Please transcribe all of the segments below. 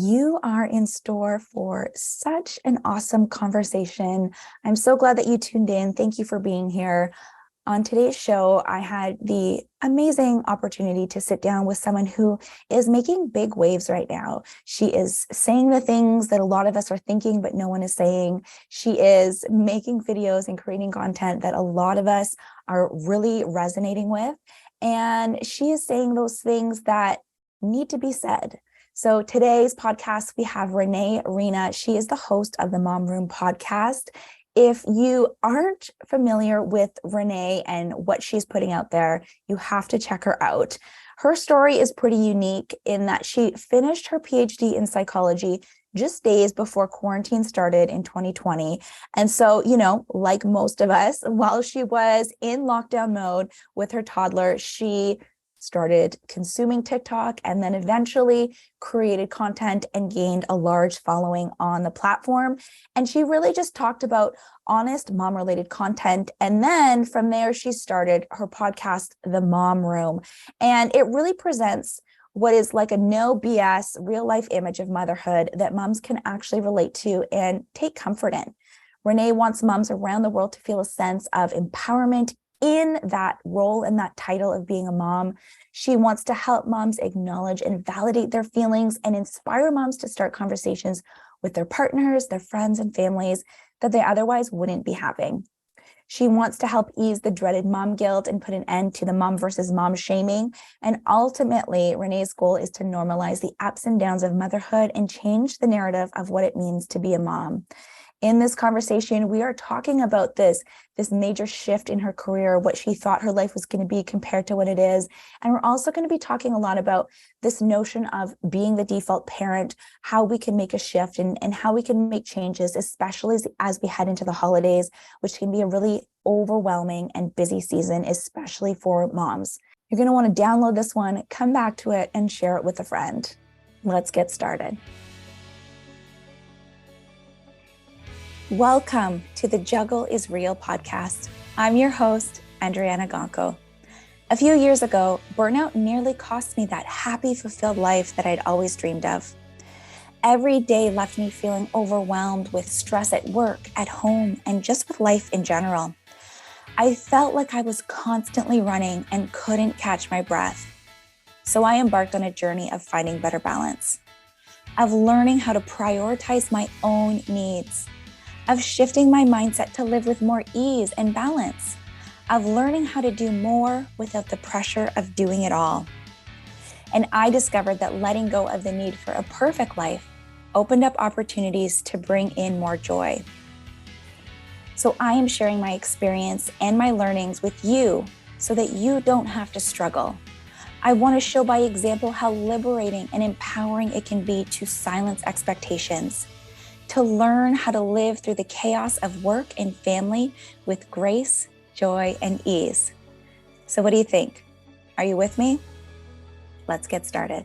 You are in store for such an awesome conversation. I'm so glad that you tuned in. Thank you for being here. On today's show, I had the amazing opportunity to sit down with someone who is making big waves right now. She is saying the things that a lot of us are thinking, but no one is saying. She is making videos and creating content that a lot of us are really resonating with. And she is saying those things that need to be said. So today's podcast, we have Renee Reina. She is the host of the Mom Room podcast. If you aren't familiar with Renee and what she's putting out there, you have to check her out. Her story is pretty unique in that she finished her PhD in psychology just days before quarantine started in 2020. And so, like most of us, while she was in lockdown mode with her toddler, she started consuming TikTok and then eventually created content and gained a large following on the platform. And she really just talked about honest mom-related content. And then from there, she started her podcast, The Mom Room. And it really presents what is like a no BS real life image of motherhood that moms can actually relate to and take comfort in. Renee wants moms around the world to feel a sense of empowerment in that role and that title of being a mom. She wants to help moms acknowledge and validate their feelings and inspire moms to start conversations with their partners, their friends, and families that they otherwise wouldn't be having. She wants to help ease the dreaded mom guilt and put an end to the mom versus mom shaming. And ultimately, Renee's goal is to normalize the ups and downs of motherhood and change the narrative of what it means to be a mom. In this conversation, we are talking about this major shift in her career, what she thought her life was going to be compared to what it is. And we're also going to be talking a lot about this notion of being the default parent, how we can make a shift and how we can make changes, especially as we head into the holidays, which can be a really overwhelming and busy season, especially for moms. You're going to want to download this one, come back to it, and share it with a friend. Let's get started. Welcome to the Juggle is Real podcast. I'm your host, Andryanna. A few years ago, burnout nearly cost me that happy, fulfilled life that I'd always dreamed of. Every day left me feeling overwhelmed with stress at work, at home, and just with life in general. I felt like I was constantly running and couldn't catch my breath. So I embarked on a journey of finding better balance, of learning how to prioritize my own needs, of shifting my mindset to live with more ease and balance, of learning how to do more without the pressure of doing it all. And I discovered that letting go of the need for a perfect life opened up opportunities to bring in more joy. So I am sharing my experience and my learnings with you so that you don't have to struggle. I want to show by example how liberating and empowering it can be to silence expectations, to learn how to live through the chaos of work and family with grace, joy, and ease. So what do you think? Are you with me? Let's get started.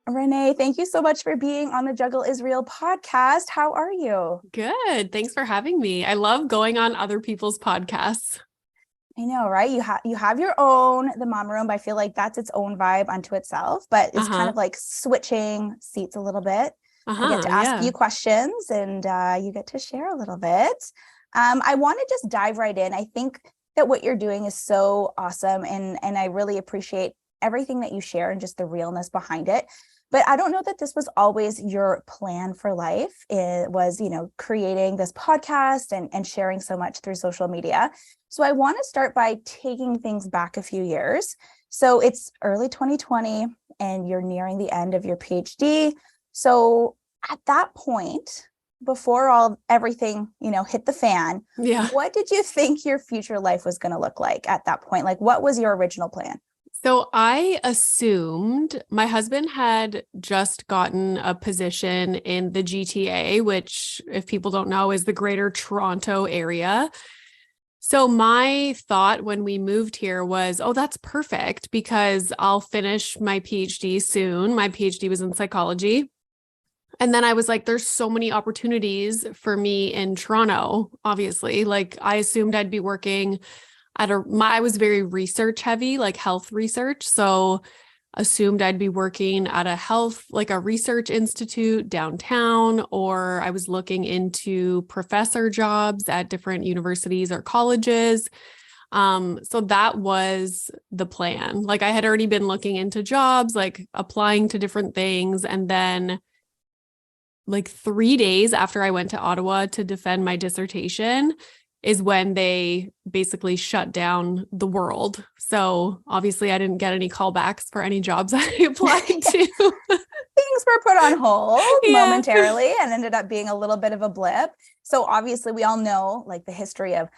Renee, thank you so much for being on the Juggle is Real podcast. How are you? Good. Thanks for having me. I love going on other people's podcasts. I know, right? You have your own, the Mom Room. I feel like that's its own vibe unto itself, but it's kind of like switching seats a little bit. I get to ask you questions and you get to share a little bit. I want to just dive right in. I think that what you're doing is so awesome, and I really appreciate everything that you share and just the realness behind it. But I don't know that this was always your plan for life. It was, creating this podcast and sharing so much through social media. So I want to start by taking things back a few years. So it's early 2020 and you're nearing the end of your PhD. So at that point, before everything, hit the fan, what did you think your future life was going to look like at that point? Like, what was your original plan? So I assumed my husband had just gotten a position in the GTA, which, if people don't know, is the Greater Toronto area. So my thought when we moved here was, oh, that's perfect because I'll finish my PhD soon. My PhD was in psychology. And then I was like, there's so many opportunities for me in Toronto, obviously. Like I assumed I'd be working I was very research heavy, like health research. So assumed I'd be working at a research institute downtown, or I was looking into professor jobs at different universities or colleges. So that was the plan. Like I had already been looking into jobs, like applying to different things. And then like 3 days after I went to Ottawa to defend my dissertation is when they basically shut down the world. So obviously I didn't get any callbacks for any jobs I applied to. Things were put on hold Yeah. momentarily and ended up being a little bit of a blip. So obviously we all know like the history of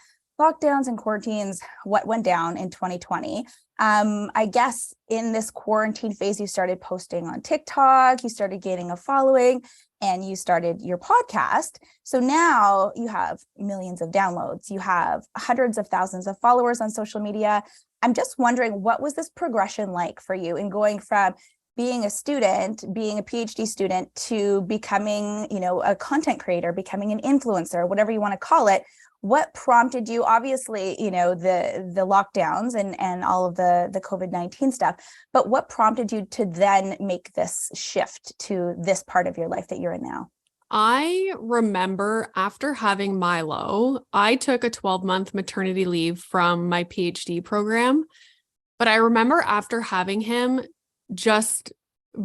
lockdowns and quarantines, what went down in 2020. I guess in this quarantine phase, you started posting on TikTok, you started gaining a following, and you started your podcast. So now you have millions of downloads, you have hundreds of thousands of followers on social media. I'm just wondering, what was this progression like for you in going from being a student, being a PhD student, to becoming, a content creator, becoming an influencer, whatever you want to call it? What prompted you? Obviously, the lockdowns and all of the COVID-19 stuff, but what prompted you to then make this shift to this part of your life that you're in now? I remember after having Milo, I took a 12-month maternity leave from my PhD program. But I remember after having him just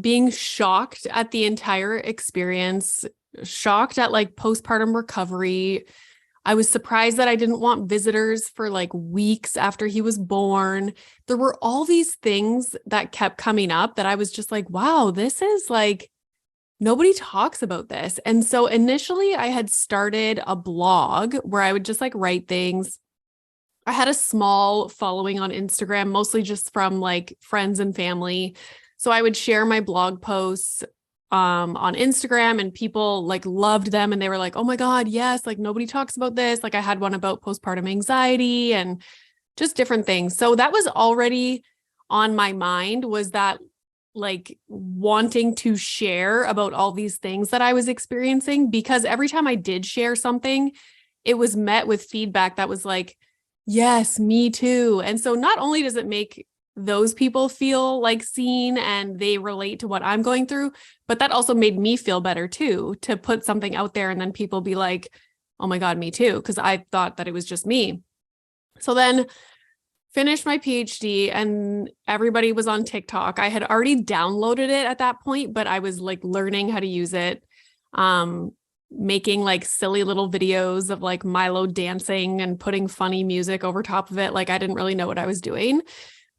being shocked at the entire experience, shocked at like postpartum recovery. I was surprised that I didn't want visitors for like weeks after he was born. There were all these things that kept coming up that I was just like, wow, this is like, nobody talks about this. And so initially I had started a blog where I would just like write things. I had a small following on Instagram, mostly just from like friends and family. So I would share my blog posts on Instagram, and people like loved them. And they were like, oh my God, yes, like nobody talks about this. Like I had one about postpartum anxiety and just different things. So that was already on my mind, was that like wanting to share about all these things that I was experiencing, because every time I did share something, it was met with feedback that was like, yes, me too. And so not only does it make those people feel like seen and they relate to what I'm going through, but that also made me feel better too, to put something out there and then people be like, oh my God, me too. Because I thought that it was just me. So then finished my PhD and everybody was on TikTok. I had already downloaded it at that point, but I was like learning how to use it. Making like silly little videos of like Milo dancing and putting funny music over top of it. Like I didn't really know what I was doing.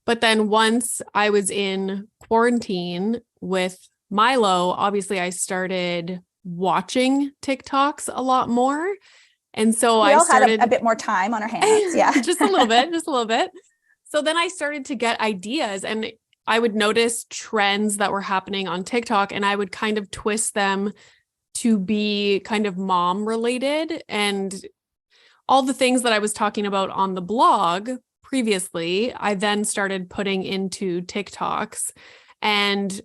But then once I was in quarantine with Milo, obviously I started watching TikToks a lot more. And so we I all started had a bit more time on our hands. Yeah. just a little bit. So then I started to get ideas, and I would notice trends that were happening on TikTok, and I would kind of twist them to be kind of mom related, and all the things that I was talking about on the blog previously, I then started putting into TikToks. And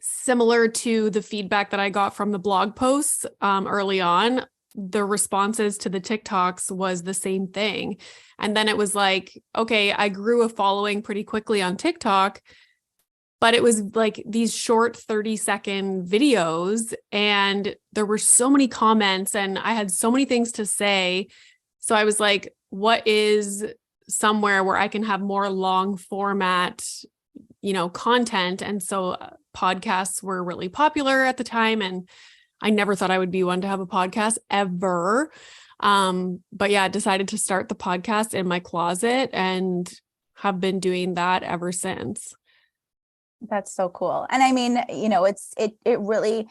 similar to the feedback that I got from the blog posts early on, the responses to the TikToks was the same thing. And then it was like, okay, I grew a following pretty quickly on TikTok, but it was like these short 30-second videos, and there were so many comments and I had so many things to say. So I was like, what is somewhere where I can have more long format, content? And so podcasts were really popular at the time, and I never thought I would be one to have a podcast ever. But yeah, I decided to start the podcast in my closet and have been doing that ever since. That's so cool. And I mean, it really,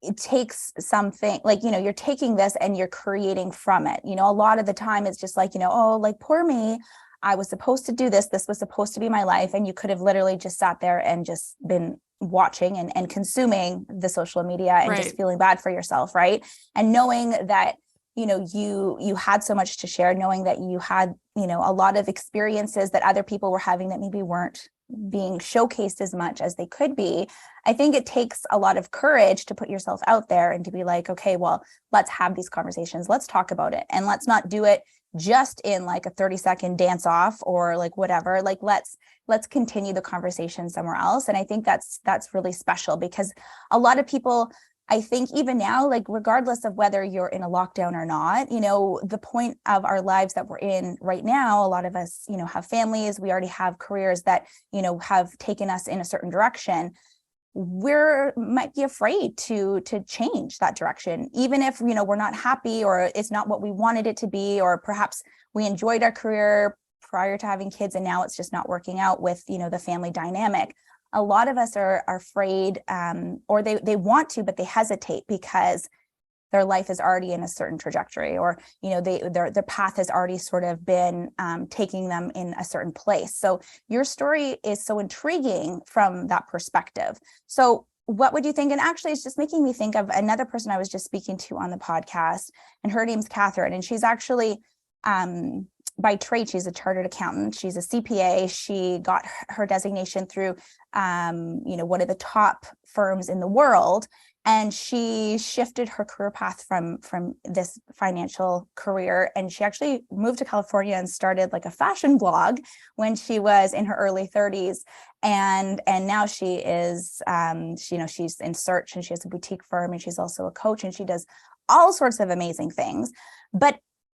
it takes something like, you're taking this and you're creating from it. A lot of the time it's just like, oh, like poor me, I was supposed to do this. This was supposed to be my life. And you could have literally just sat there and just been watching and consuming the social media and Right. just feeling bad for yourself. Right. And knowing that, you had so much to share, knowing that you had, a lot of experiences that other people were having that maybe weren't being showcased as much as they could be. I think it takes a lot of courage to put yourself out there and to be like, okay, well, let's have these conversations. Let's talk about it. And let's not do it just in like a 30-second dance off or like whatever. Like let's continue the conversation somewhere else. And I think that's really special, because a lot of people, I think even now, like regardless of whether you're in a lockdown or not, you know, the point of our lives that we're in right now, a lot of us, you know, have families, we already have careers that, you know, have taken us in a certain direction. We're might be afraid to change that direction, even if, you know, we're not happy or it's not what we wanted it to be, or perhaps we enjoyed our career prior to having kids and now it's just not working out with, you know, the family dynamic. A lot of us are afraid, or they want to, but they hesitate because their life is already in a certain trajectory, or, you know, their path has already sort of been taking them in a certain place. So your story is so intriguing from that perspective. So what would you think? And actually, it's just making me think of another person I was just speaking to on the podcast, and her name's Catherine, and she's actually by trade, she's a chartered accountant. She's a CPA. She got her designation through, you know, one of the top firms in the world. And she shifted her career path from this financial career. And she actually moved to California and started like a fashion blog when she was in her early 30s. And now she is, you know, she's in search, and she has a boutique firm, and she's also a coach, and she does all sorts of amazing things. But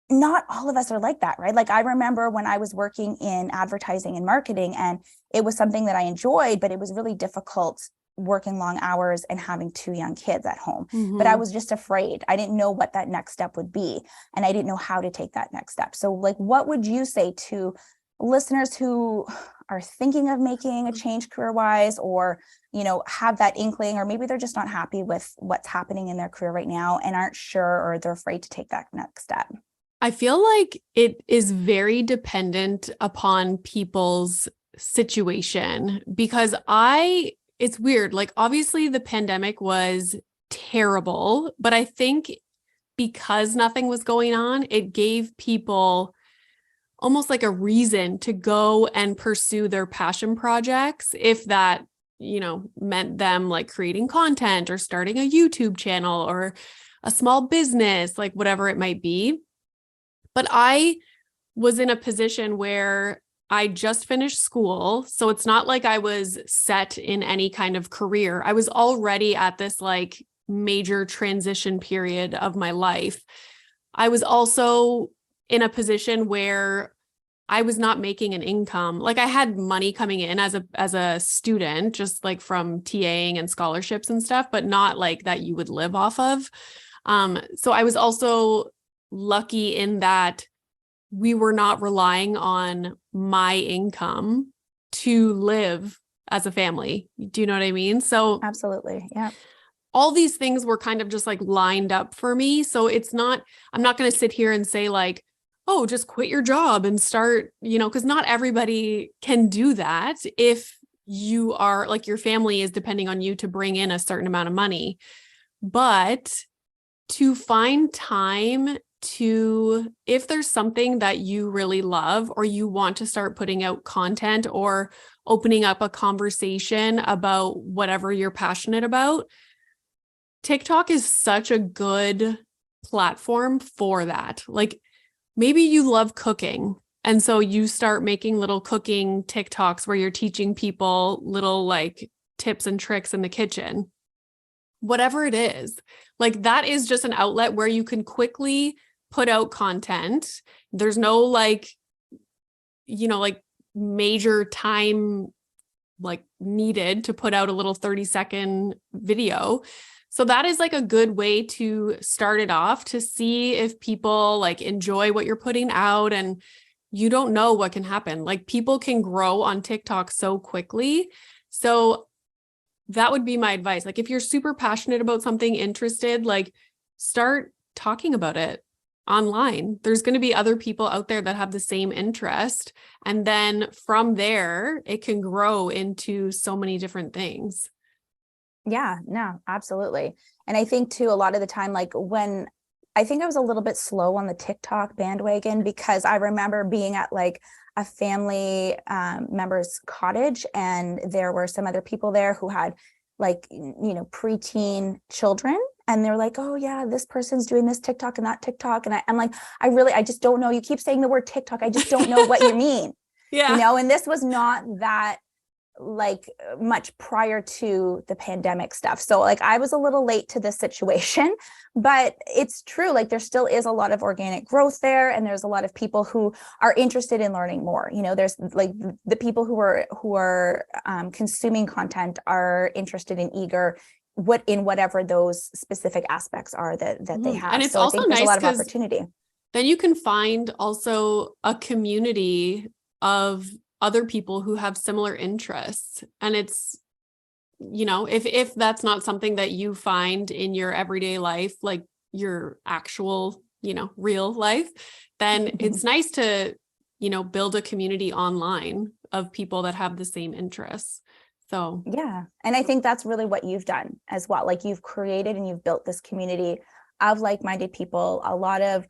not all of us are like that, right? Like I remember when I was working in advertising and marketing, and it was something that I enjoyed, but it was really difficult working long hours and having 2 young kids at home. But I was just afraid. I didn't know what that next step would be, and I didn't know how to take that next step. So like, what would you say to listeners who are thinking of making a change career-wise, or, you know, have that inkling, or maybe they're just not happy with what's happening in their career right now and aren't sure, or they're afraid to take that next step? I feel like it is very dependent upon people's situation, because it's weird. Like, obviously the pandemic was terrible, but I think because nothing was going on, it gave people almost like a reason to go and pursue their passion projects. If that, you know, meant them like creating content or starting a YouTube channel or a small business, like whatever it might be. But I was in a position where I just finished school. So it's not like I was set in any kind of career. I was already at this like major transition period of my life. I was also in a position where I was not making an income. Like I had money coming in as a student, just like from TAing and scholarships and stuff, but not like that you would live off of. So I was also lucky in that we were not relying on my income to live as a family. Do you know what I mean? So Absolutely. Yeah. all these things were kind of just like lined up for me. So I'm not going to sit here and say like, oh, just quit your job and start, you know, because not everybody can do that if you are like, your family is depending on you to bring in a certain amount of money. But to find time to, if there's something that you really love, or you want to start putting out content or opening up a conversation about whatever you're passionate about, TikTok is such a good platform for that. Like maybe you love cooking, and so you start making little cooking TikToks where you're teaching people little like tips and tricks in the kitchen. Whatever it is, like that is just an outlet where you can quickly put out content. There's no like, you know, like major time like needed to put out a little 30-second video. So that is like a good way to start it off, to see if people like enjoy what you're putting out. And you don't know what can happen. Like people can grow on TikTok so quickly. So that would be my advice. Like if you're super passionate about something, interested, like start talking about it online. There's going to be other people out there that have the same interest. And then from there, it can grow into so many different things. Yeah, no, absolutely. And I think too, a lot of the time, like when I think I was a little bit slow on the TikTok bandwagon, because I remember being at like a family member's cottage, and there were some other people there who had like, preteen children. And they're like, oh yeah, this person's doing this TikTok and that TikTok. And I'm like, I just don't know. You keep saying the word TikTok. I just don't know what you mean. Yeah. And this was not that like much prior to the pandemic stuff. So like I was a little late to this situation, but it's true. Like there still is a lot of organic growth there. And there's a lot of people who are interested in learning more. There's like the people who are consuming content are interested and eager in whatever those specific aspects are that they have. And it's so also I think there's a nice lot of opportunity. then you can find also a community of other people who have similar interests. And it's, if that's not something that you find in your everyday life, like your actual, real life, then it's nice to, build a community online of people that have the same interests. So, yeah. And I think that's really what you've done as well. Like you've created and you've built this community of like-minded people, a lot of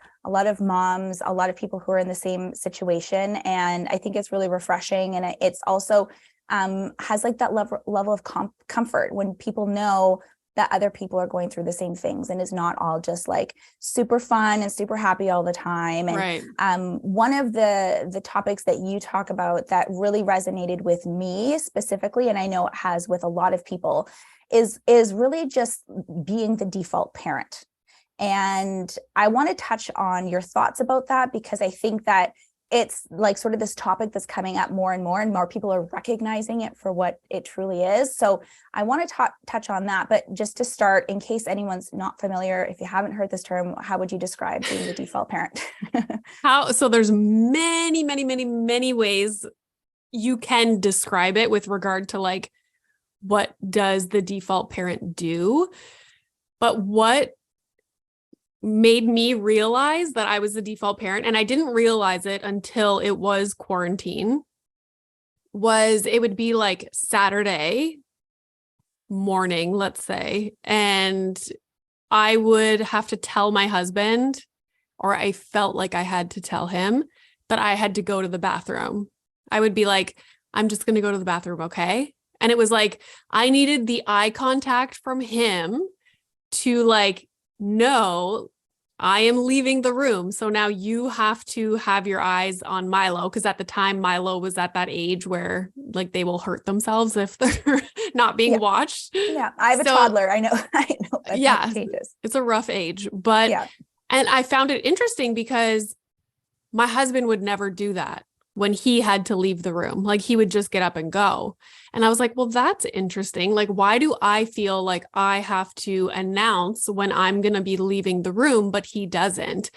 moms, a lot of people who are in the same situation. And I think it's really refreshing. And it's also has like that level of comfort when people know that other people are going through the same things, and it's not all just like super fun and super happy all the time. And right. One of the topics that you talk about that really resonated with me specifically, and I know it has with a lot of people, is really just being the default parent. And I want to touch on your thoughts about that, because I think that it's like sort of this topic that's coming up more and more people are recognizing it for what it truly is. So I want to touch on that. But just to start, in case anyone's not familiar, if you haven't heard this term, how would you describe being the default parent? So there's many, many, many, many ways you can describe it with regard to like, what does the default parent do? But what made me realize that I was the default parent, and I didn't realize it until it was quarantine, was it would be like Saturday morning, let's say, and I would have to tell my husband, or I felt like I had to tell him, that I had to go to the bathroom. I would be like, I'm just going to go to the bathroom, okay? And it was like, I needed the eye contact from him to like, no, I am leaving the room. So now you have to have your eyes on Milo. Cause at the time Milo was at that age where like they will hurt themselves if they're not being watched. Yeah. I have a toddler. I know. Yeah. Changes. It's a rough age, but, and I found it interesting because my husband would never do that when he had to leave the room. Like he would just get up and go. And I was like, well, that's interesting. Like, why do I feel like I have to announce when I'm going to be leaving the room, but he doesn't?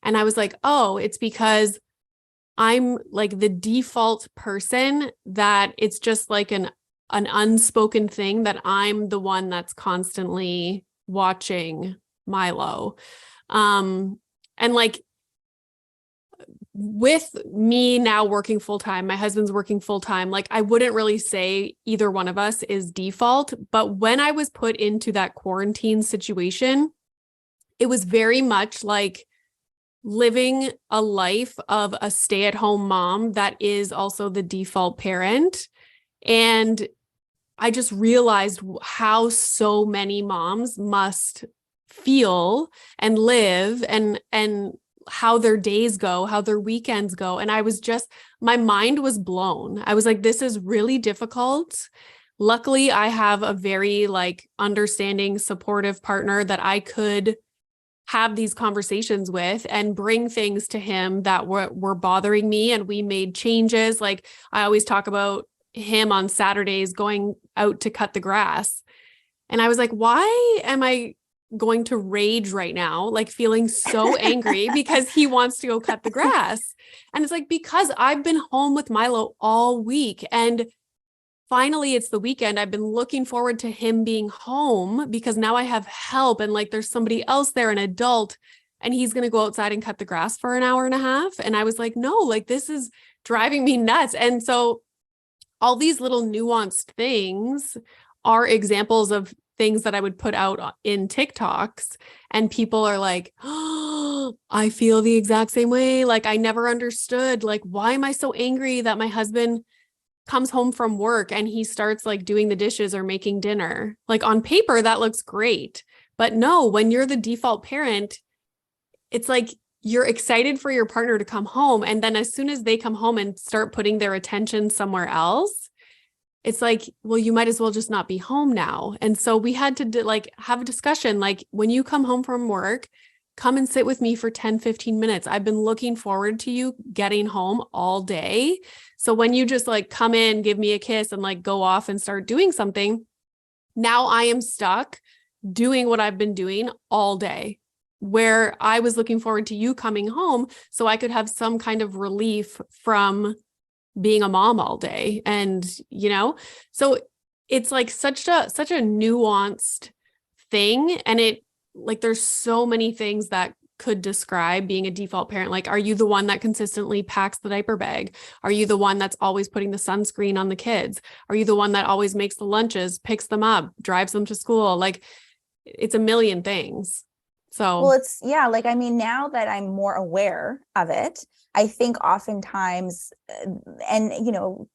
And I was like, oh, it's because I'm like the default person, that it's just like an unspoken thing that I'm the one that's constantly watching Milo. And like, with me now working full-time, my husband's working full-time, like I wouldn't really say either one of us is default, but when I was put into that quarantine situation, it was very much like living a life of a stay-at-home mom that is also the default parent. And I just realized how so many moms must feel and live, and how their days go, how their weekends go. And I was just, my mind was blown. I was like, this is really difficult. Luckily, I have a very like understanding, supportive partner that I could have these conversations with and bring things to him that were bothering me. And we made changes. Like I always talk about him on Saturdays going out to cut the grass. And I was like, why am I going to rage right now, like feeling so angry because he wants to go cut the grass? And it's like, because I've been home with Milo all week, and finally it's the weekend. I've been looking forward to him being home because now I have help, and like there's somebody else there, an adult, and he's going to go outside and cut the grass for an hour and a half. And I was like, no, like this is driving me nuts. And so all these little nuanced things are examples of things that I would put out in TikToks, and people are like, oh, I feel the exact same way. Like I never understood, like, why am I so angry that my husband comes home from work and he starts like doing the dishes or making dinner. Like on paper, that looks great. But no, when you're the default parent, it's like you're excited for your partner to come home. And then as soon as they come home and start putting their attention somewhere else, it's like, well, you might as well just not be home now. And so we had to like have a discussion, like when you come home from work, come and sit with me for 10, 15 minutes. I've been looking forward to you getting home all day. So when you just like come in, give me a kiss and like go off and start doing something, now I am stuck doing what I've been doing all day, where I was looking forward to you coming home so I could have some kind of relief from being a mom all day. And, so it's like such a nuanced thing. And it like, there's so many things that could describe being a default parent. Like, are you the one that consistently packs the diaper bag? Are you the one that's always putting the sunscreen on the kids? Are you the one that always makes the lunches, picks them up, drives them to school? Like, it's a million things. So, well, it's, yeah, like, I mean, now that I'm more aware of it, I think oftentimes, and,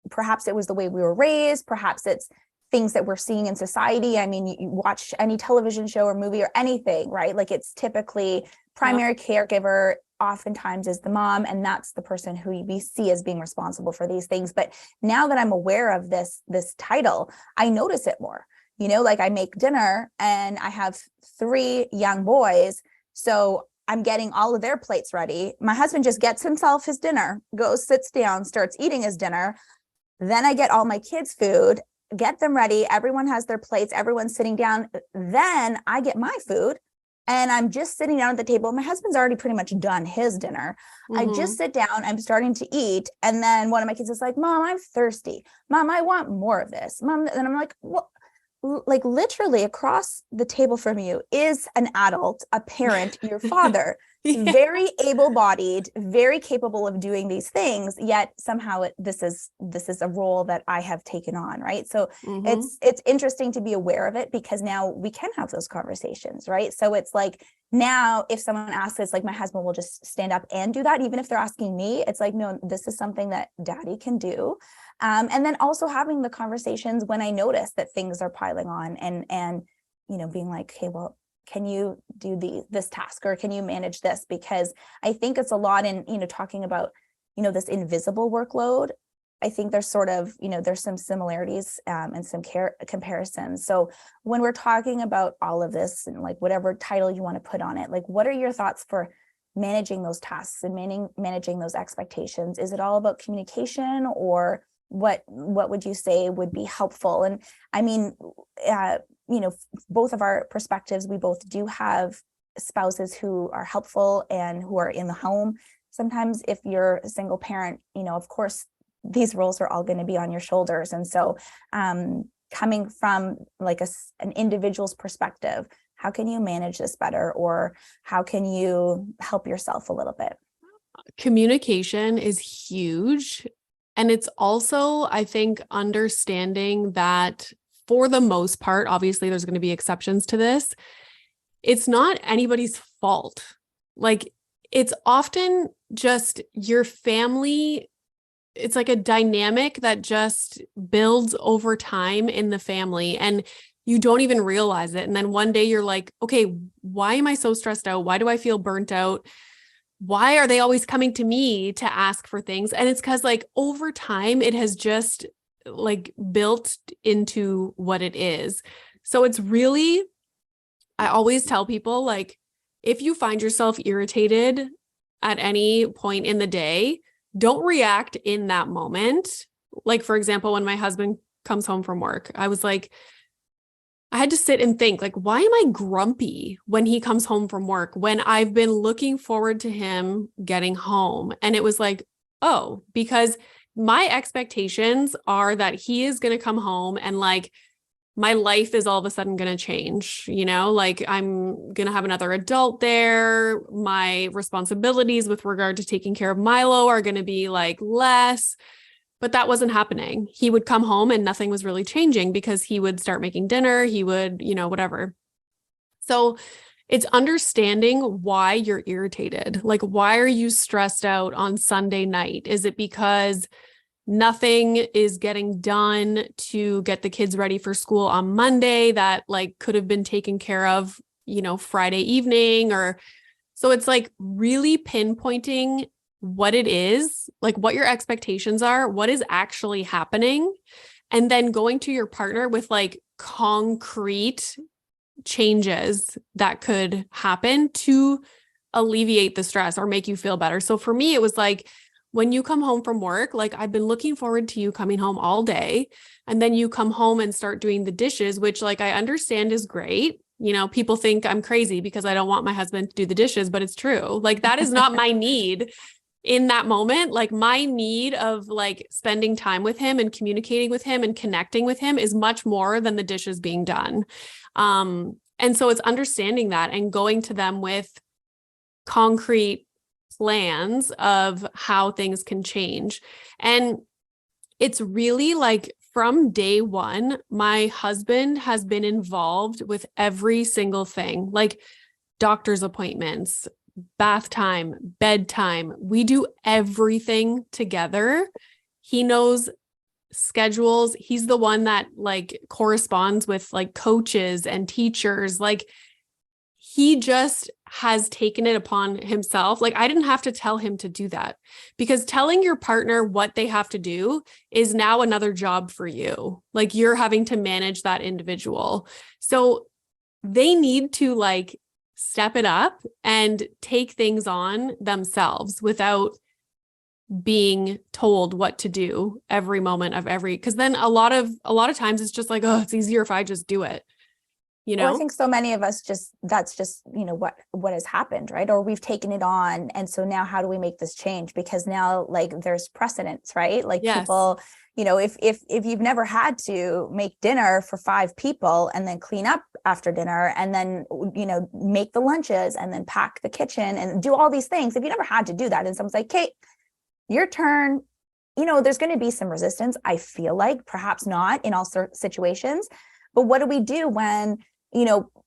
perhaps it was the way we were raised, perhaps it's things that we're seeing in society. I mean, you watch any television show or movie or anything, right? Like it's typically primary caregiver oftentimes is the mom, and that's the person who we see as being responsible for these things. But now that I'm aware of this title, I notice it more. Like I make dinner and I have 3 young boys. So I'm getting all of their plates ready. My husband just gets himself his dinner, goes, sits down, starts eating his dinner. Then I get all my kids' food, get them ready. Everyone has their plates. Everyone's sitting down. Then I get my food and I'm just sitting down at the table. My husband's already pretty much done his dinner. I just sit down, I'm starting to eat. And then one of my kids is like, Mom, I'm thirsty. Mom, I want more of this. Mom. And I'm like, what? Like literally across the table from you is an adult, a parent, your father, very able-bodied, very capable of doing these things. Yet somehow this is a role that I have taken on, right? So it's interesting to be aware of it because now we can have those conversations, right? So it's like now if someone asks, it's like my husband will just stand up and do that, even if they're asking me. It's like, no, this is something that Daddy can do. And then also having the conversations when I notice that things are piling on and being like, hey, well, can you do this task or can you manage this? Because I think it's a lot in, talking about, this invisible workload. I think there's sort of, there's some similarities and some comparisons. So when we're talking about all of this and like whatever title you want to put on it, like what are your thoughts for managing those tasks and managing those expectations? Is it all about communication, or what would you say would be helpful? And I mean, both of our perspectives, we both do have spouses who are helpful and who are in the home. Sometimes if you're a single parent, of course, these roles are all going to be on your shoulders. And so coming from like an individual's perspective, how can you manage this better, or how can you help yourself a little bit? Communication is huge. And it's also, I think, understanding that for the most part, obviously there's going to be exceptions to this, it's not anybody's fault. Like it's often just your family. It's like a dynamic that just builds over time in the family and you don't even realize it. And then one day you're like, okay, why am I so stressed out? Why do I feel burnt out? Why are they always coming to me to ask for things? And it's because like over time, it has just like built into what it is. So it's really, I always tell people like, if you find yourself irritated at any point in the day, don't react in that moment. Like, for example, when my husband comes home from work, I was like, I had to sit and think, like, why am I grumpy when he comes home from work when I've been looking forward to him getting home? And it was like, oh, because my expectations are that he is going to come home and like my life is all of a sudden going to change, like I'm going to have another adult there. My responsibilities with regard to taking care of Milo are going to be like less. But that wasn't happening. He would come home and nothing was really changing because he would start making dinner. He would, whatever. So it's understanding why you're irritated. Like, why are you stressed out on Sunday night? Is it because nothing is getting done to get the kids ready for school on Monday that like could have been taken care of, Friday evening. Or so it's like really pinpointing what it is, like what your expectations are, what is actually happening, and then going to your partner with like concrete changes that could happen to alleviate the stress or make you feel better. So for me, it was like, when you come home from work, like I've been looking forward to you coming home all day. And then you come home and start doing the dishes, which like I understand is great. People think I'm crazy because I don't want my husband to do the dishes, but it's true. Like that is not my need in that moment. Like my need of like spending time with him and communicating with him and connecting with him is much more than the dishes being done. And so it's understanding that and going to them with concrete plans of how things can change. And it's really like from day one, my husband has been involved with every single thing, like doctor's appointments, bath time, bedtime. We do everything together. He knows schedules. He's the one that like corresponds with like coaches and teachers. Like he just has taken it upon himself. Like I didn't have to tell him to do that, because telling your partner what they have to do is now another job for you. Like you're having to manage that individual. So they need to like step it up and take things on themselves without being told what to do every moment of because then a lot of times it's just like, oh, it's easier if I just do it. Well, I think so many of us that's just, what has happened, right? Or we've taken it on. And so now how do we make this change? Because now like there's precedence, right? Like yes. People, if you've never had to make dinner for 5 people and then clean up after dinner and then, make the lunches and then pack the kitchen and do all these things, if you never had to do that and someone's like, Kate, your turn, there's going to be some resistance. I feel like perhaps not in all situations, but what do we do when,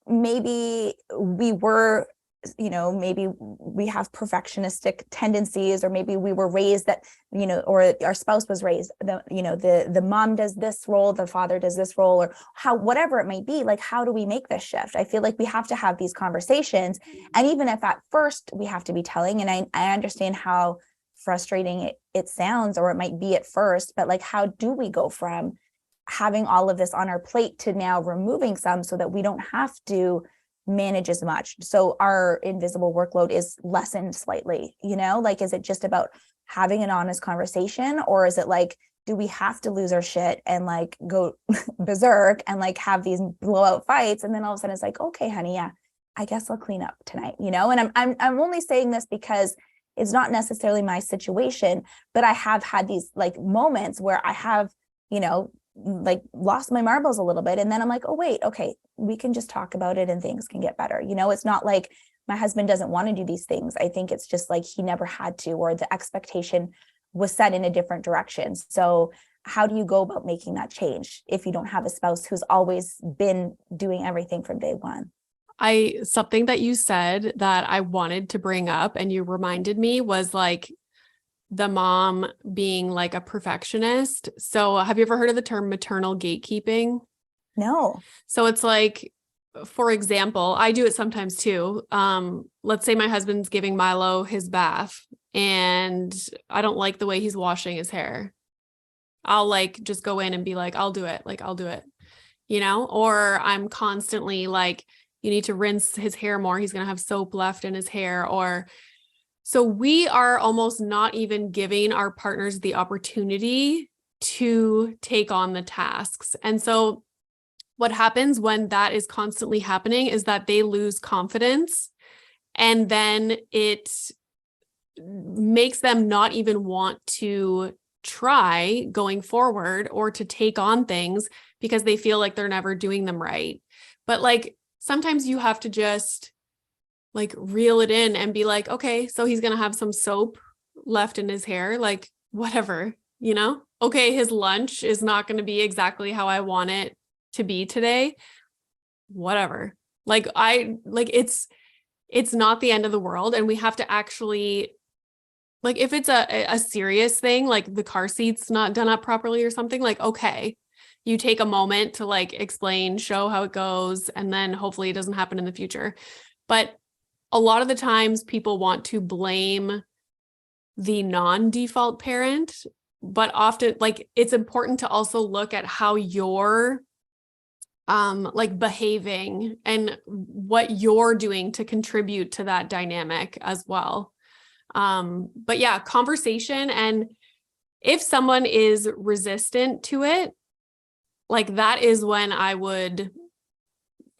maybe we were, maybe we have perfectionistic tendencies, or maybe we were raised that, or our spouse was raised, the mom does this role, the father does this role, or whatever it might be. Like, how do we make this shift? I feel like we have to have these conversations. And even if at first we have to be telling, and I understand how frustrating it sounds, or it might be at first, but like, how do we go from having all of this on our plate to now removing some so that we don't have to manage as much? So our invisible workload is lessened slightly, like, is it just about having an honest conversation, or is it like, do we have to lose our shit and like go berserk and like have these blowout fights? And then all of a sudden it's like, okay, honey, yeah, I guess I'll clean up tonight, and I'm only saying this because it's not necessarily my situation, but I have had these like moments where I have, like lost my marbles a little bit. And then I'm like, oh, wait, okay, we can just talk about it and things can get better. It's not like my husband doesn't want to do these things. I think it's just like he never had to, or the expectation was set in a different direction. So how do you go about making that change if you don't have a spouse who's always been doing everything from day one? Something that you said that I wanted to bring up and you reminded me was like the mom being like a perfectionist. So have you ever heard of the term maternal gatekeeping? No. So it's like, for example, I do it sometimes too. Let's say my husband's giving Milo his bath and I don't like the way he's washing his hair. I'll like just go in and be like, I'll do it. Like, I'll do it, or I'm constantly like, you need to rinse his hair more. He's going to have soap left in his hair. So we are almost not even giving our partners the opportunity to take on the tasks. And so what happens when that is constantly happening is that they lose confidence, and then it makes them not even want to try going forward or to take on things because they feel like they're never doing them right. But like, sometimes you have to just like reel it in and be like, okay, so he's going to have some soap left in his hair, like whatever, okay, his lunch is not going to be exactly how I want it to be today, whatever. Like it's not the end of the world. And we have to actually Like if it's a serious thing, like the car seat's not done up properly or something, like, okay, you take a moment to like explain, show how it goes, and then hopefully it doesn't happen in the future. But a lot of the times people want to blame the non-default parent, but often like it's important to also look at how you're like behaving and what you're doing to contribute to that dynamic as well. But yeah, conversation. And if someone is resistant to it, like that is when I would,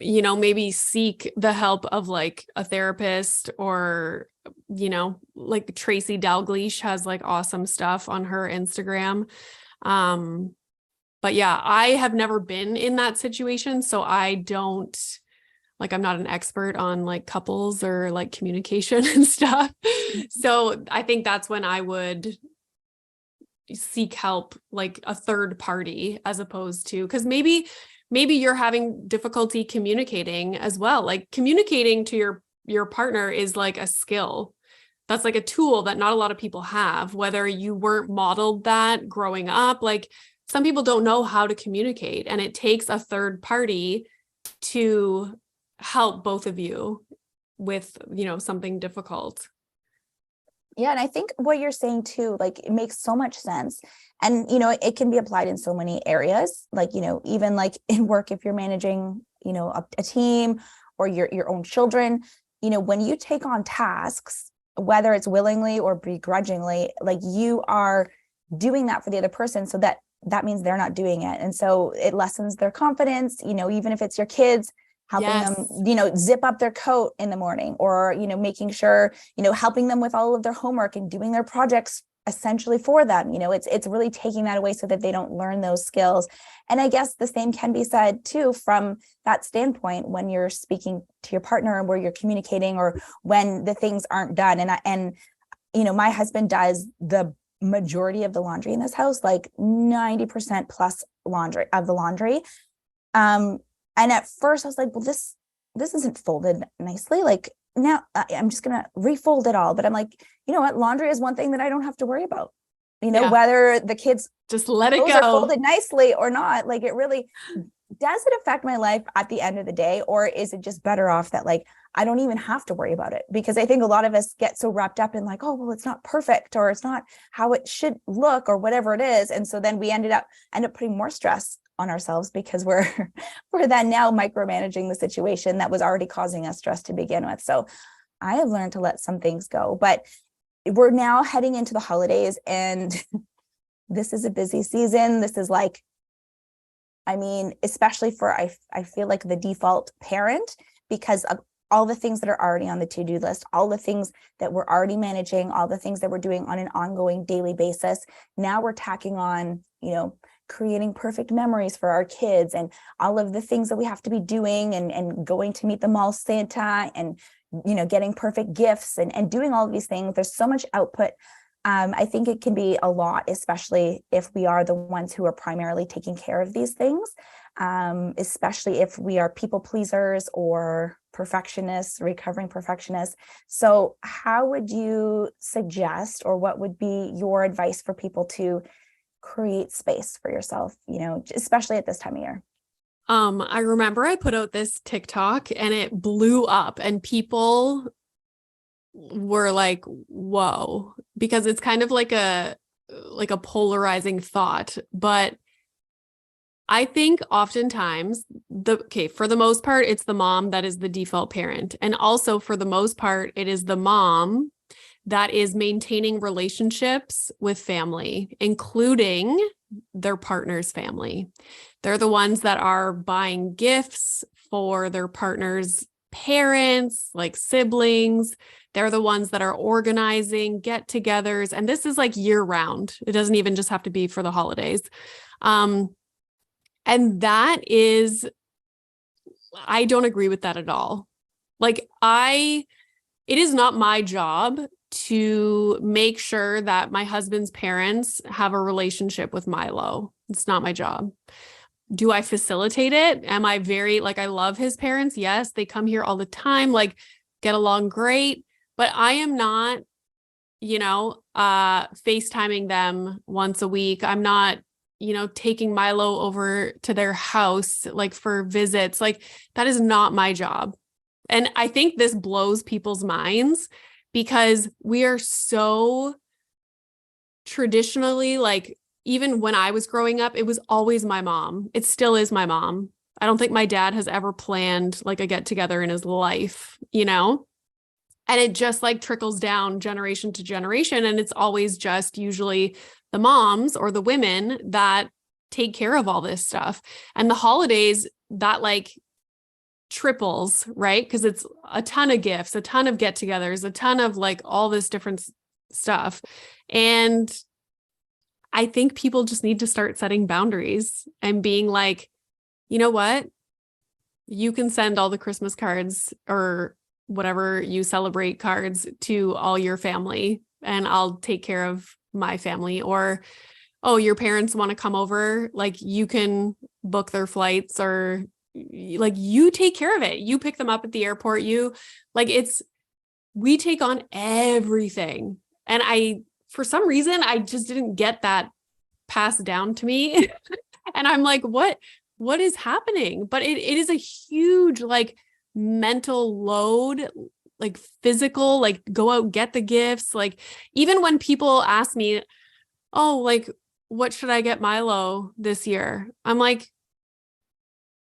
maybe seek the help of like a therapist or, like Tracy Dalgleish has like awesome stuff on her Instagram. But yeah, I have never been in that situation. So I don't, like, I'm not an expert on like couples or like communication and stuff. So I think that's when I would seek help, like a third party, as opposed to, because maybe you're having difficulty communicating as well. Like communicating to your partner is like a skill. That's like a tool that not a lot of people have, whether you weren't modeled that growing up. Like some people don't know how to communicate, and it takes a third party to help both of you with, something difficult. Yeah. And I think what you're saying too, like it makes so much sense. And, it can be applied in so many areas, like, even like in work, if you're managing, a team or your own children, when you take on tasks, whether it's willingly or begrudgingly, like you are doing that for the other person. So that means they're not doing it. And so it lessens their confidence, even if it's your kids, helping them, zip up their coat in the morning, or, making sure, helping them with all of their homework and doing their projects essentially for them. It's really taking that away so that they don't learn those skills. And I guess the same can be said too, from that standpoint, when you're speaking to your partner, where you're communicating, or when the things aren't done. And my husband does the majority of the laundry in this house, like 90% plus laundry. And at first I was like, well, this isn't folded nicely. Like now I'm just going to refold it all. But I'm like, you know what? Laundry is one thing that I don't have to worry about, whether the kids just let it go, are folded nicely or not. Like it really, does it affect my life at the end of the day? Or is it just better off that like, I don't even have to worry about it? Because I think a lot of us get so wrapped up in like, oh, well, it's not perfect, or it's not how it should look, or whatever it is. And so then we end up putting more stress on ourselves, because we're then now micromanaging the situation that was already causing us stress to begin with. So I have learned to let some things go, but we're now heading into the holidays, and this is a busy season. This is like, especially for, I feel like the default parent, because of all the things that are already on the to-do list, all the things that we're already managing, all the things that we're doing on an ongoing daily basis. Now we're tacking on, creating perfect memories for our kids, and all of the things that we have to be doing, and going to meet the mall Santa, and, getting perfect gifts, and doing all of these things. There's so much output. I think it can be a lot, especially if we are the ones who are primarily taking care of these things, especially if we are people pleasers or perfectionists, recovering perfectionists. So how would you suggest, or what would be your advice for people to create space for yourself, especially at this time of year? I remember I put out this TikTok and it blew up, and people were like, whoa, because it's kind of like a polarizing thought. But I think oftentimes for the most part, it's the mom that is the default parent. And also for the most part, it is the mom that is maintaining relationships with family, including their partner's family. They're the ones that are buying gifts for their partner's parents, like siblings. They're the ones that are organizing get-togethers. And this is like year round. It doesn't even just have to be for the holidays. And that is, I don't agree with that at all. Like it is not my job to make sure that my husband's parents have a relationship with Milo. It's not my job. Do I facilitate it? Am I I love his parents? Yes, they come here all the time, like get along great, but I am not FaceTiming them once a week. I'm not, taking Milo over to their house, like for visits. Like that is not my job. And I think this blows people's minds because we are so traditionally, like, even when I was growing up, it was always my mom. It still is my mom. I don't think my dad has ever planned like a get together in his life, And it just like trickles down generation to generation. And it's always just usually the moms or the women that take care of all this stuff. And the holidays, that like triples, right? Because it's a ton of gifts, a ton of get-togethers, a ton of like all this different stuff. And I think people just need to start setting boundaries and being like, you know what? You can send all the Christmas cards or whatever you celebrate cards to all your family, and I'll take care of my family. Or, oh, your parents want to come over, like you can book their flights, or like you take care of it. You pick them up at the airport. We take on everything. And for some reason, I just didn't get that passed down to me. And I'm like, what is happening? But it is a huge, like, mental load, like physical, like go out, get the gifts. Like even when people ask me, oh, like, what should I get Milo this year? I'm like,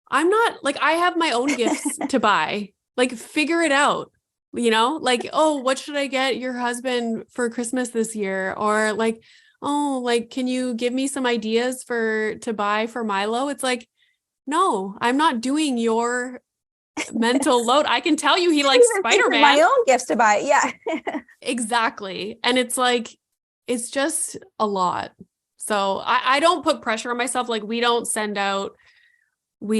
I'm not like, I have my own gifts to buy, like figure it out, like, oh, what should I get your husband for Christmas this year? Or like, oh, like, can you give me some ideas to buy for Milo? It's like, no, I'm not doing your mental load. I can tell you he likes Spider-Man. My own gifts to buy. Yeah. Exactly. And it's like, it's just a lot. So I don't put pressure on myself. Like we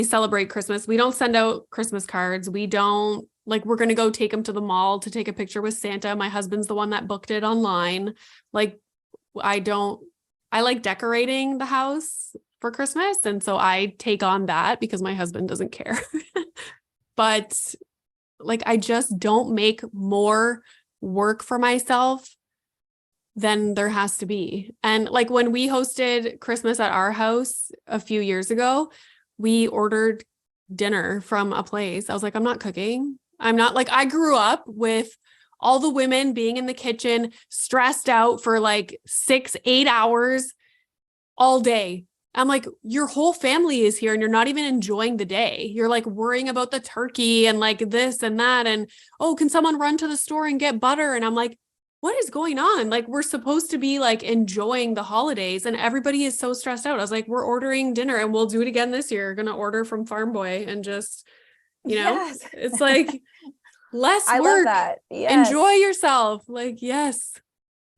celebrate Christmas. We don't send out Christmas cards. We don't like, we're going to go take them to the mall to take a picture with Santa. My husband's the one that booked it online. Like I like decorating the house for Christmas. And so I take on that because my husband doesn't care. But like, I just don't make more work for myself than there has to be. And like when we hosted Christmas at our house a few years ago, we ordered dinner from a place. I was like, I'm not cooking. I'm not like, I grew up with all the women being in the kitchen, stressed out for like 6-8 hours all day. I'm like, your whole family is here and you're not even enjoying the day. You're like worrying about the turkey and like this and that. And, oh, can someone run to the store and get butter? And I'm like, what is going on? Like, we're supposed to be like enjoying the holidays and everybody is so stressed out. I was like, we're ordering dinner and we'll do it again this year. We're going to order from Farm Boy and just, Yes. It's like less I work. love that. Yes. Enjoy yourself. Like, yes.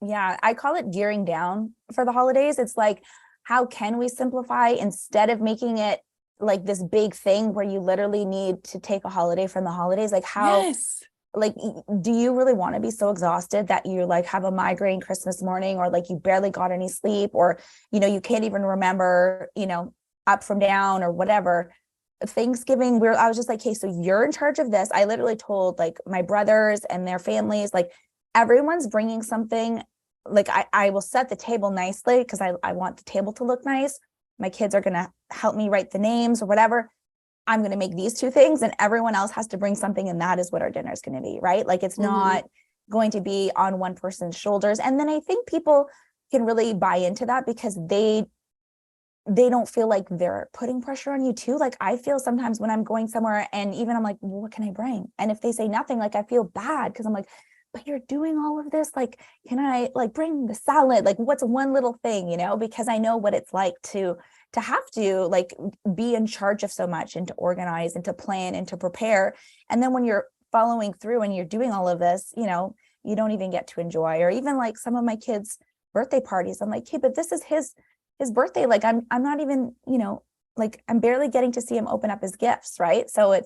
Yeah. I call it gearing down for the holidays. It's like, how can we simplify instead of making it like this big thing where you literally need to take a holiday from the holidays? Like Yes. Like, do you really want to be so exhausted that you like have a migraine Christmas morning, or like you barely got any sleep, or, you can't even remember, up from down or whatever? Thanksgiving, I was just like, hey, so you're in charge of this. I literally told like my brothers and their families, like everyone's bringing something. Like I will set the table nicely because I want the table to look nice. My kids are going to help me write the names or whatever. I'm going to make these 2 things and everyone else has to bring something. And that is what our dinner is going to be, right? Like it's not going to be on one person's shoulders. And then I think people can really buy into that because they don't feel like they're putting pressure on you too. Like I feel sometimes when I'm going somewhere and even I'm like, well, what can I bring? And if they say nothing, like I feel bad because I'm like, but you're doing all of this. Like, can I like bring the salad? Like what's one little thing, because I know what it's like to have to like be in charge of so much and to organize and to plan and to prepare. And then when you're following through and you're doing all of this, you don't even get to enjoy. Or even like some of my kids' birthday parties, I'm like, hey, but this is his birthday. Like I'm not even, like I'm barely getting to see him open up his gifts. Right. So it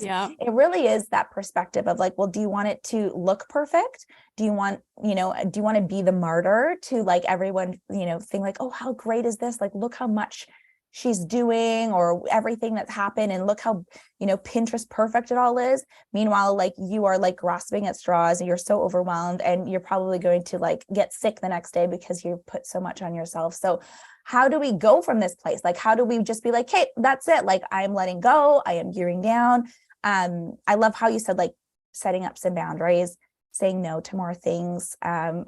really is that perspective of like, well, do you want it to look perfect? Do you want to be the martyr to like everyone, think like, oh, how great is this? Like, look how much she's doing or everything that's happened, and look how, Pinterest perfect it all is. Meanwhile, like, you are like grasping at straws and you're so overwhelmed, and you're probably going to like get sick the next day because you put so much on yourself. So how do we go from this place? Like, how do we just be like, hey, that's it. Like, I'm letting go. I am gearing down. I love how you said like setting up some boundaries, saying no to more things.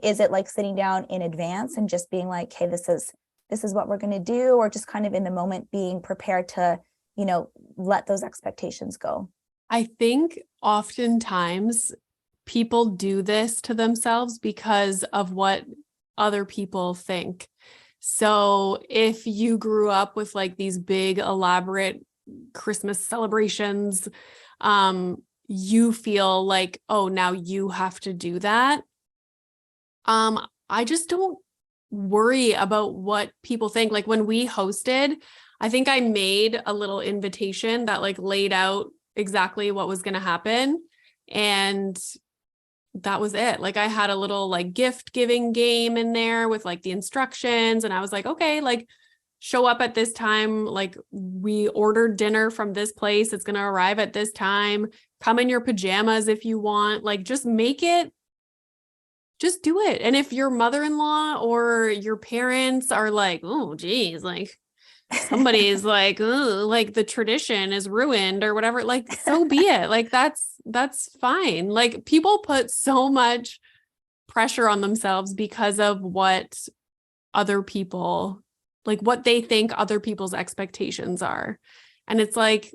Is it like sitting down in advance and just being like, hey, this is what we're going to do, or just kind of in the moment being prepared to, let those expectations go? I think oftentimes people do this to themselves because of what other people think. So if you grew up with like these big elaborate Christmas celebrations, you feel like, oh, now you have to do that. I just don't worry about what people think. Like when we hosted, I think I made a little invitation that like laid out exactly what was going to happen. And that was it. Like I had a little like gift giving game in there with like the instructions. And I was like, okay, like show up at this time. Like we ordered dinner from this place. It's going to arrive at this time. Come in your pajamas if you want. Like just make it, just do it. And if your mother-in-law or your parents are like, oh, geez, like somebody's like, oh, like the tradition is ruined or whatever, like, so be it. Like, that's fine. Like people put so much pressure on themselves because of what other people, like what they think other people's expectations are. And it's like,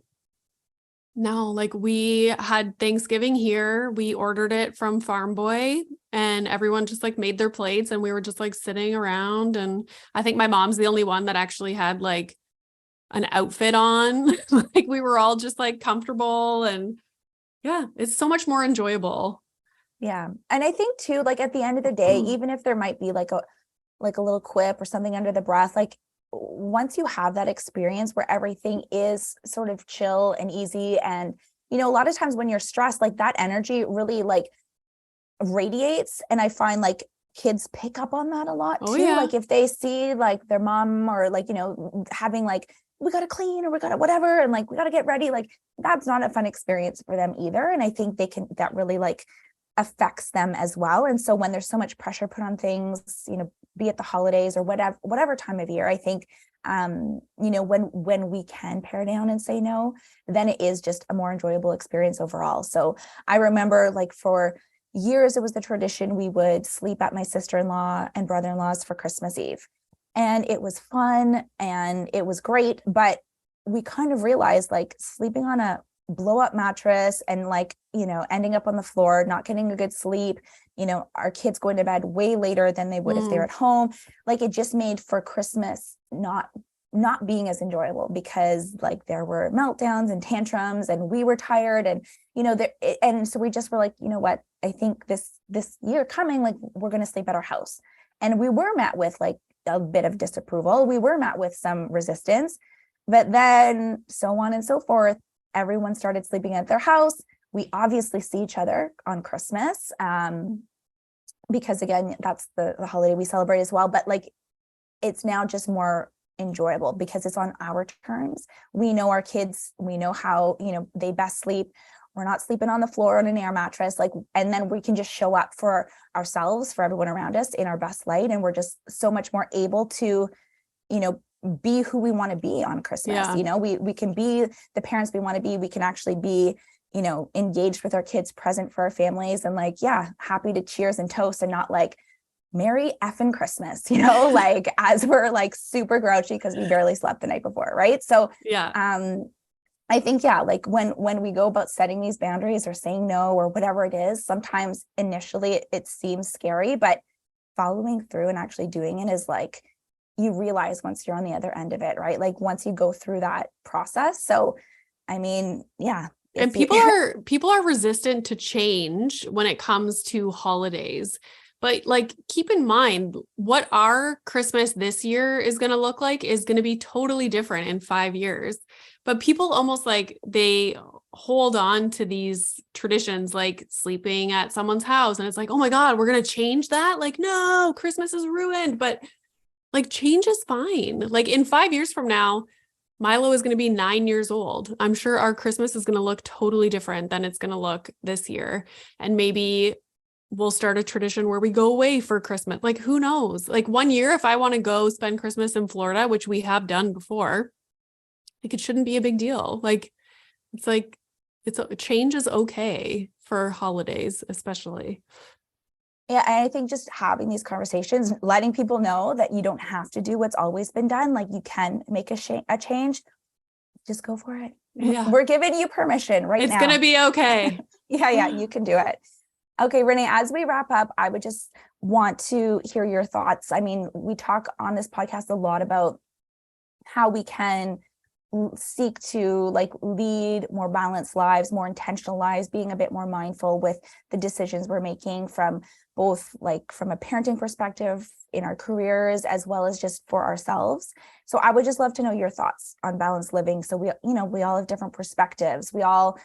no, like we had Thanksgiving here. We ordered it from Farm Boy and everyone just like made their plates and we were just like sitting around. And I think my mom's the only one that actually had like an outfit on. Like we were all just like comfortable and yeah, it's so much more enjoyable. Yeah. And I think too, like at the end of the day, even if there might be like a little quip or something under the breath, like once you have that experience where everything is sort of chill and easy, and a lot of times when you're stressed, like that energy really like radiates. And I find like kids pick up on that a lot too. Yeah. Like if they see like their mom or like, having like, we got to clean or we got to whatever, and like we got to get ready, like that's not a fun experience for them either. And I think that really like affects them as well. And so when there's so much pressure put on things, be it the holidays or whatever time of year, I think, when we can pare down and say no, then it is just a more enjoyable experience overall. So I remember like for years, it was the tradition we would sleep at my sister-in-law and brother-in-law's for Christmas Eve. And it was fun and it was great, but we kind of realized like sleeping on a blow up mattress and like, ending up on the floor, not getting a good sleep, our kids going to bed way later than they would if they're at home. Like it just made for Christmas not being as enjoyable because like there were meltdowns and tantrums and we were tired and, and so we just were like, you know what, I think this year coming, like we're going to sleep at our house. And we were met with like a bit of disapproval. We were met with some resistance, but then so on and so forth. Everyone started sleeping at their house. We obviously see each other on Christmas because again, that's the holiday we celebrate as well. But like, it's now just more enjoyable because it's on our terms. We know our kids, we know how, they best sleep. We're not sleeping on the floor on an air mattress, like, and then we can just show up for ourselves, for everyone around us in our best light. And we're just so much more able to, be who we want to be on Christmas. Yeah. We can be the parents we want to be. We can actually be, engaged with our kids, present for our families, and like, yeah, happy to cheers and toast and not like Merry effing Christmas, like as we're like super grouchy because we barely slept the night before. Right. So, Yeah. I think, yeah, like when we go about setting these boundaries or saying no or whatever it is, sometimes initially it seems scary, but following through and actually doing it is like, you realize once you're on the other end of it, right? Like once you go through that process. So, I mean, yeah. And people are resistant to change when it comes to holidays. But like, keep in mind what our Christmas this year is going to look like is going to be totally different in 5 years. But people almost like they hold on to these traditions, like sleeping at someone's house. And it's like, oh my God, we're going to change that. Like, no, Christmas is ruined. But like change is fine. Like in 5 years from now, Milo is going to be 9 years old. I'm sure our Christmas is going to look totally different than it's going to look this year. And maybe we'll start a tradition where we go away for Christmas. Like, who knows? Like, one year, if I want to go spend Christmas in Florida, which we have done before, like, it shouldn't be a big deal. Like, it's change is okay for holidays, especially. Yeah, and I think just having these conversations, letting people know that you don't have to do what's always been done, like you can make a change, just go for it. Yeah. We're giving you permission right now. It's going to be okay. Yeah, you can do it. Okay, Renee, as we wrap up, I would just want to hear your thoughts. I mean, we talk on this podcast a lot about how we can seek to like lead more balanced lives, more intentional lives, being a bit more mindful with the decisions we're making from both like from a parenting perspective in our careers, as well as just for ourselves. So I would just love to know your thoughts on balanced living. So we all have different perspectives. We all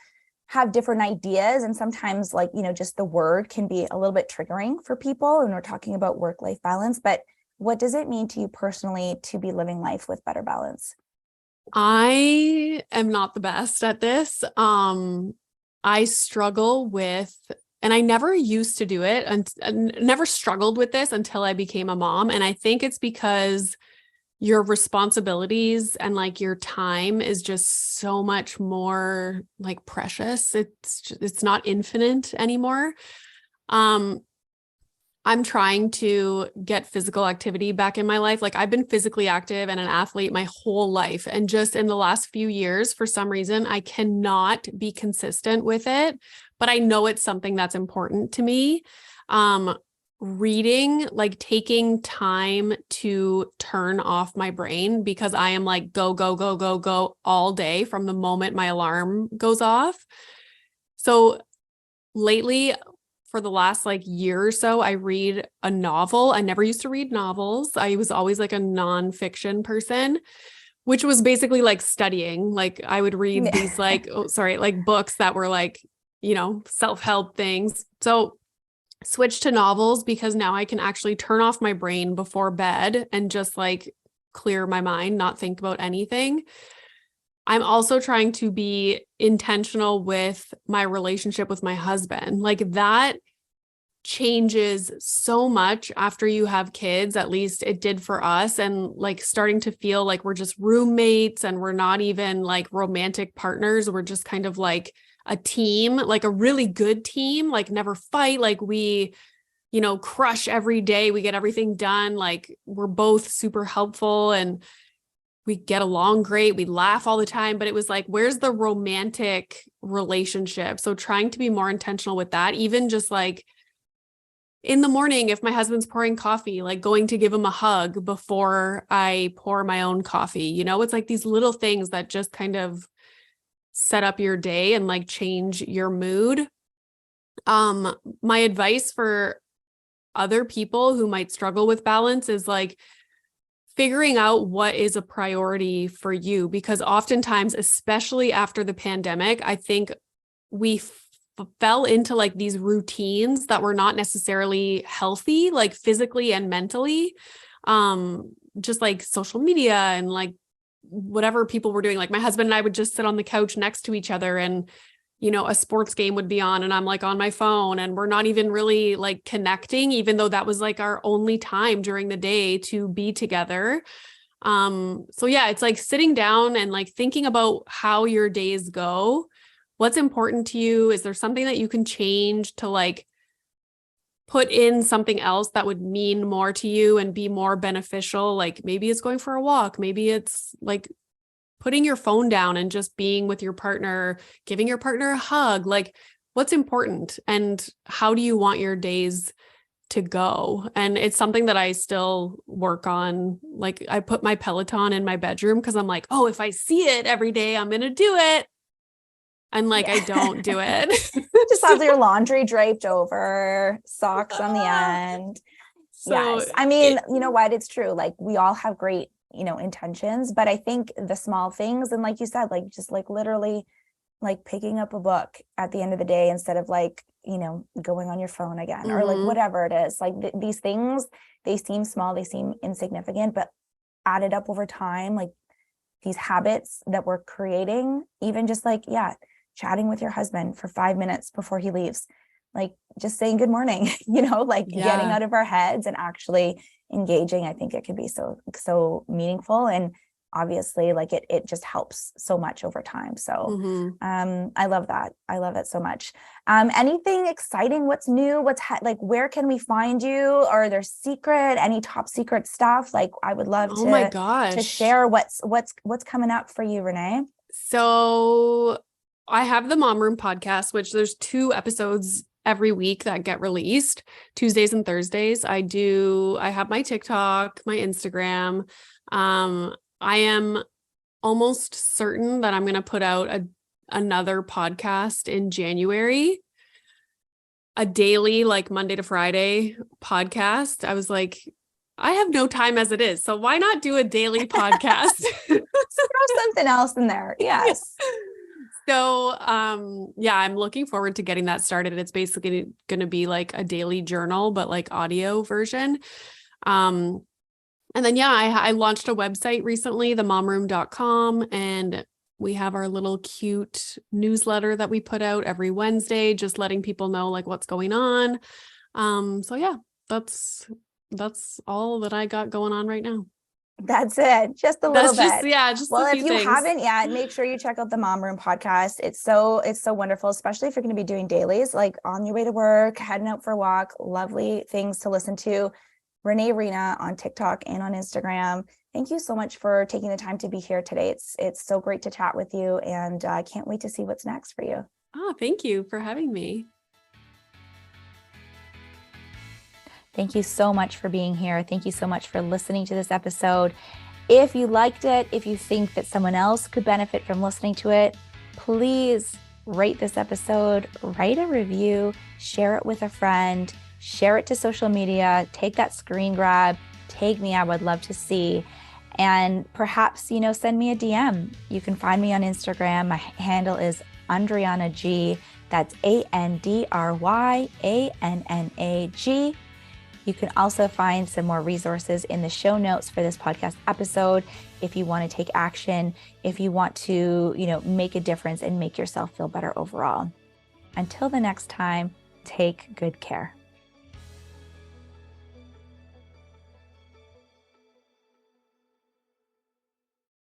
have different ideas. And sometimes like, just the word can be a little bit triggering for people. And we're talking about work-life balance, but what does it mean to you personally to be living life with better balance? I am not the best at this. I struggle with, and I never used to do it and never struggled with this until I became a mom. And I think it's because your responsibilities and like your time is just so much more like precious. It's not infinite anymore. I'm trying to get physical activity back in my life. Like, I've been physically active and an athlete my whole life. And just in the last few years, for some reason, I cannot be consistent with it, but I know it's something that's important to me. Reading, like taking time to turn off my brain, because I am like, go, go, go, go, go all day from the moment my alarm goes off. So lately, for the last like year or so, I read a novel. I never used to read novels. I was always like a nonfiction person, which was basically like studying. Like, I would read these like books that were like, self-help things. So switched to novels because now I can actually turn off my brain before bed and just like clear my mind, not think about anything. I'm also trying to be intentional with my relationship with my husband. Like, that changes so much after you have kids. At least it did for us. And like starting to feel like we're just roommates and we're not even like romantic partners. We're just kind of like a team, like a really good team, like never fight. Like we, crush every day. We get everything done. Like, we're both super helpful and we get along great. We laugh all the time, but it was like, where's the romantic relationship? So trying to be more intentional with that, even just like in the morning, if my husband's pouring coffee, like going to give him a hug before I pour my own coffee, it's like these little things that just kind of set up your day and like change your mood. My advice for other people who might struggle with balance is like, figuring out what is a priority for you, because oftentimes, especially after the pandemic, I think we fell into like these routines that were not necessarily healthy, like physically and mentally. Just like social media and like whatever people were doing. Like, my husband and I would just sit on the couch next to each other and a sports game would be on and I'm like on my phone and we're not even really like connecting, even though that was like our only time during the day to be together. So yeah, it's like sitting down and like thinking about how your days go. What's important to you? Is there something that you can change to like put in something else that would mean more to you and be more beneficial? Like, maybe it's going for a walk. Maybe it's like putting your phone down and just being with your partner, giving your partner a hug. Like, what's important and how do you want your days to go? And it's something that I still work on. Like, I put my Peloton in my bedroom because I'm like, oh, if I see it every day, I'm going to do it. And like, I don't do it. Just have your laundry draped over, socks on the end. So yes. I mean, you know what? It's true. Like, we all have great, intentions, but I think the small things, and like you said, like just like literally like picking up a book at the end of the day instead of like, going on your phone again, or like whatever it is, like these things, they seem small, they seem insignificant, but added up over time, like these habits that we're creating, even just like, yeah, chatting with your husband for 5 minutes before he leaves, like just saying good morning, like getting out of our heads and actually engaging. I think it can be so meaningful, and obviously like it just helps so much over time. So I love that. I love it so much. Anything exciting? What's new? Like, where can we find you? Are there any top secret stuff? Like, I would love Oh my gosh. to share what's coming up for you, Renee. So I have the Mom Room podcast, which there's 2 episodes every week that get released, Tuesdays and Thursdays. I have my TikTok, my Instagram. I am almost certain that I'm going to put out another podcast in January, a daily, like Monday to Friday podcast. I was like, I have no time as it is, so why not do a daily podcast? Throw something else in there. Yes. So, I'm looking forward to getting that started. It's basically going to be like a daily journal, but like audio version. And then, I launched a website recently, themomroom.com, and we have our little cute newsletter that we put out every Wednesday, just letting people know like what's going on. That's all that I got going on right now. That's it. Just a little bit. Well, if you haven't yet, make sure you check out the Mom Room podcast. It's so wonderful, especially if you're going to be doing dailies, like on your way to work, heading out for a walk, lovely things to listen to. Renee Reina on TikTok and on Instagram. Thank you so much for taking the time to be here today. It's so great to chat with you, and I can't wait to see what's next for you. Oh, thank you for having me. Thank you so much for being here. Thank you so much for listening to this episode. If you liked it, if you think that someone else could benefit from listening to it, please rate this episode, write a review, share it with a friend, share it to social media, take that screen grab, tag me. I would love to see. And perhaps, send me a DM. You can find me on Instagram. My handle is Andryanna G. That's ANDRYANNAG. You can also find some more resources in the show notes for this podcast episode if you want to take action, if you want to, make a difference and make yourself feel better overall. Until the next time, take good care.